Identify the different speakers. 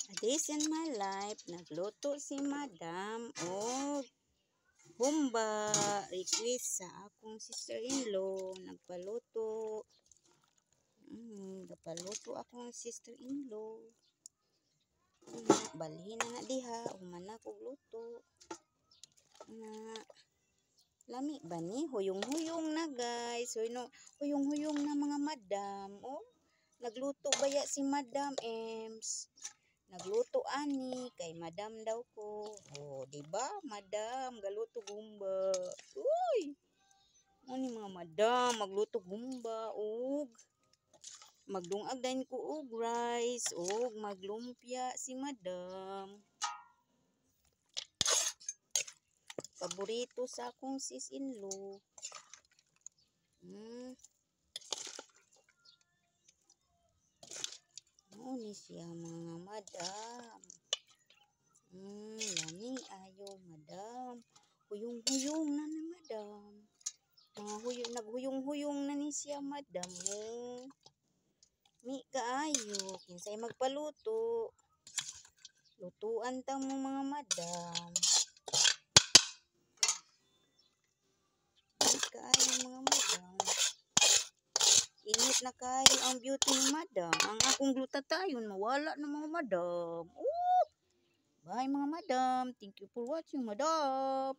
Speaker 1: A days in my life, nagluto si Madam og humba. Request sa akong sister-in-law. Nagpaluto. Nagpaluto akong sister-in-law. Balhin na diha. Humana kog luto. Lami ba ni? Huyong-huyong na guys. Huyong-huyong na mga madam. Oh, nagluto baya si Madam Ems. Nagluto ani kay Madam daw ko. Oh, di ba? Madam, galuto gumba. Uy! Ano mga madam, magluto gumba og magdungag din ko og rice og maglumpia si Madam. Paborito sa akong sis-in-law. Ni siya mga madam. Lami ayo madam. Huyong-huyong na ni madam. Naghuyong-huyong na ni siya madam. Mi kaayo. Kinsay magpaluto. Lutuan ta mo mga madam. Mi kaayo mga madam. Init na kayo ang beauty ni Madam. Ang akong glutatayon, mawala na mga madam. Bye mga madam. Thank you for watching, madam.